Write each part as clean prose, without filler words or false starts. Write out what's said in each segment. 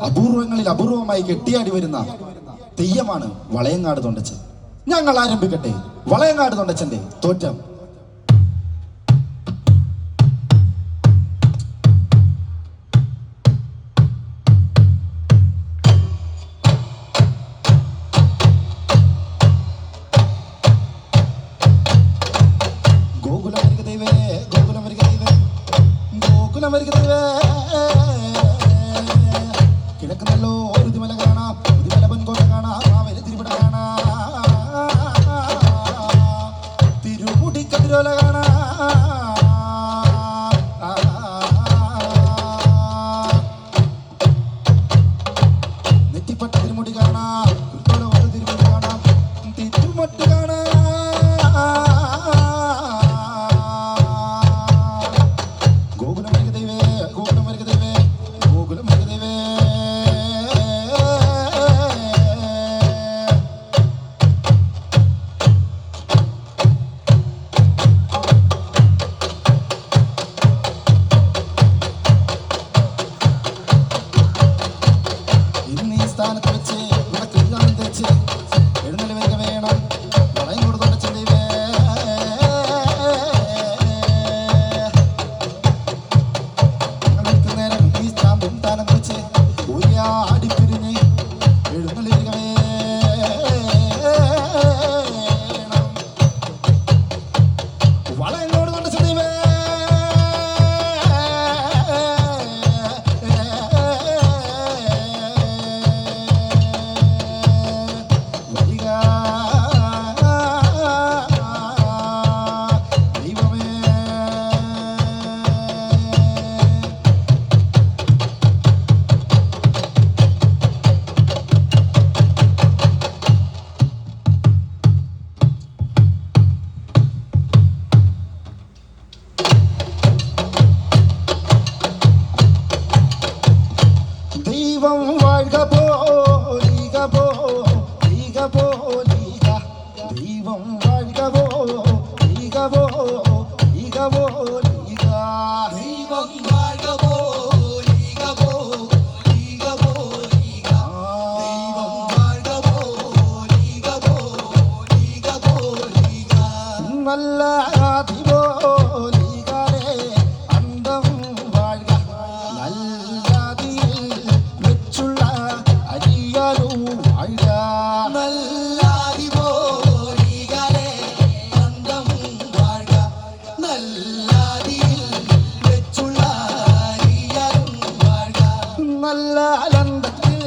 അപൂർവങ്ങളിൽ അപൂർവമായി കെട്ടിയാടി വരുന്ന തെയ്യമാണ് വളയങ്ങാട് തൊണ്ടച്ചൻ. ഞങ്ങൾ ആരംഭിക്കട്ടെ വളയങ്ങാട് തൊണ്ടച്ചന്റെ തോറ്റം. കിഴക്കുന്നല്ലോ ഒരു മല കാണാം, ഒരു മല പൊൻകോട്ട കാണാം, മാവേലി തിരുവിട കാണാം, തിരുമുടി കതിരോല കാണാം, നെറ്റിപ്പട്ട തിരുമുടി കാണാം, ഒരു തിരുമുടി കാണാം, തിരുമൊട്ട് കാണാം. സ്ഥാനത്ത് വെച്ച് വിളക്കെല്ലാം തെച്ച് എഴുന്നള്ളി വരിക വേണം വളയങ്ങാട് തൊണ്ടച്ചൻ ദൈവേ. നേരം ഈ സ്ഥാനം സ്ഥാനം വെച്ച് അടിപ്പിരിഞ്ഞ് എഴുന്നള്ളി വരിക വേണം വളയങ്ങാട് തൊണ്ടച്ചൻ ദൈവേ. ദൈവം വാഴ്ക പോലിക പോലിക പോലിക, ദൈവം വാഴ്ക പോലിക പോലിക പോലിക, ദൈവം വാഴ്ക പോലിക പോലിക പോലിക, ദൈവം വാഴ്ക പോലിക പോലിക പോലിക. നല്ല അതിപോലികരെ അന്തം വാഴ്ക, നല്ല നല്ല അലന്തത്തിൽ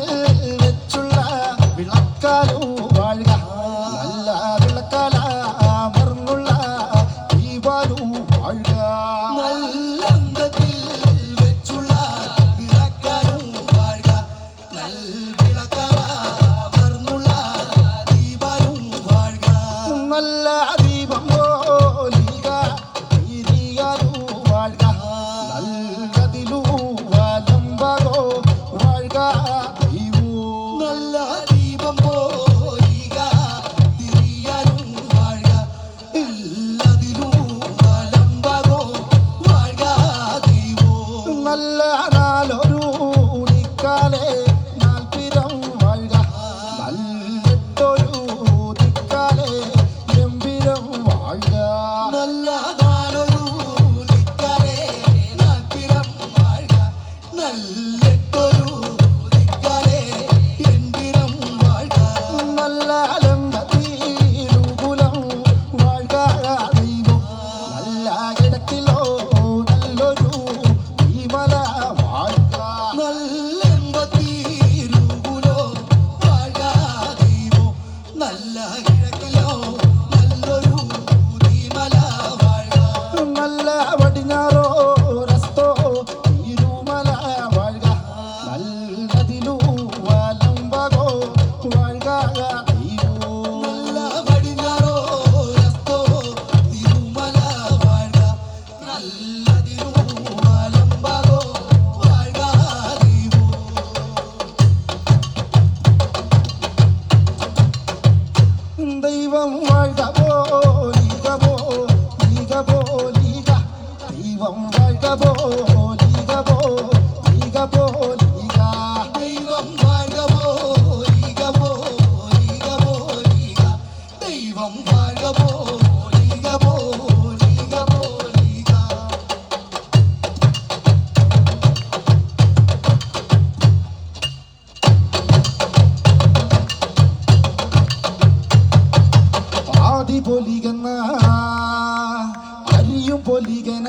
വെച്ചുള്ള വിളക്കാലു വാഴുക, നല്ല വിളക്കാലമർന്നുള്ള ദീപാലു വാഴുക, നല്ല അന്തത്തിൽ വെച്ചുള്ള വിളക്കാലു വാഴുക, നല്ല വിളക്കാലമർന്നുള്ള ദീപാലു വാഴുക, നല്ല ദീപം പോലിക തിരിയാലു വാഴുക, നല്ലതിലു വലംബകോ നല്ല ദീപം പോലിക തിരിയാനും വാഴുക, എല്ലാതിലും വലംബകോ വാഴുക ദൈവോ. നല്ല നാലൊരു ദിക്കാലെ നാൽപ്പിരം വാഴുക, നല്ലൊരു ദിക്കാലെ എമ്പിരം വാഴുക, നല്ല നാലൊരു ദിക്കാലെ നാൽപ്പിരം വാഴുക, നല്ലൊരു ദിക്കാലെ പൊലികന അരിയും പൊലികന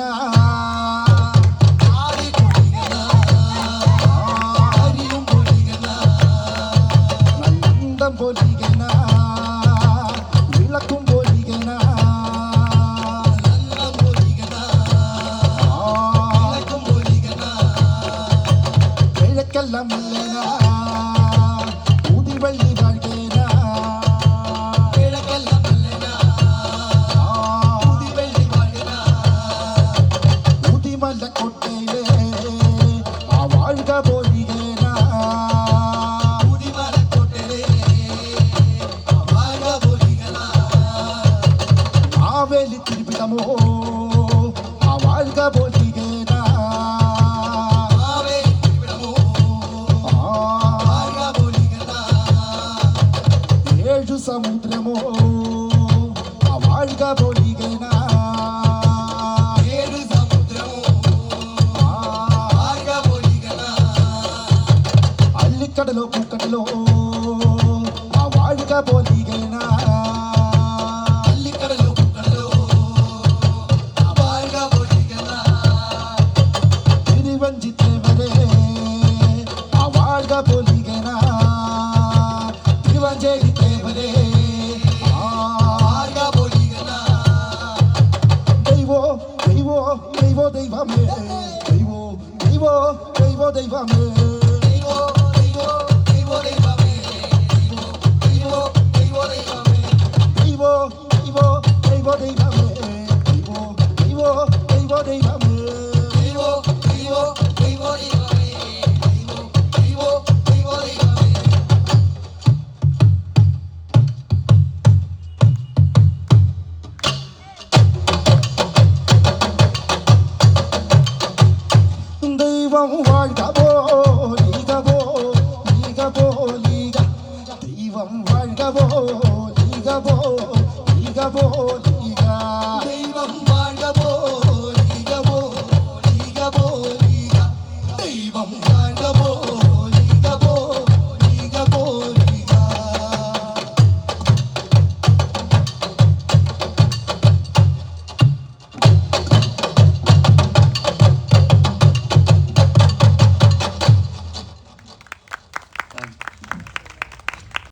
അരിയും പൊലികന നല്ലന്തം പൊലികന വിളക്കും പൊലികന വിളക്കും പൊലികന കിഴക്കെല്ലാം മെല്ലന ഊതിവള്ളി വാഴ്കേന ൂതിമലക്കൊട്ടയിലെ ആ വാഴ്ക പൊലികേന മാവേലി തിരുപ്പിടമോ ആ വാഴ്ക പൊലികേന ഏഴു സമുദ്രമോ ആ വാഴ്ക പൊലികേന കടലോ പൂക്കടലോ ആ വാഴുക പൊലികേന അല്ലിക്കടലോ പൂക്കടലോ ആ വാഴുക പൊലികേന തിരുവഞ്ചിത്തേവരെ ആ വാഴുക പൊലികേന തിരുവഞ്ചേരി തേവരെ ആ വാഴുക പൊലികേന ദൈവോ ദൈവോ ദൈവോ ദൈവമേ ദൈവോ ദൈവോ ദൈവോ ദൈവമേ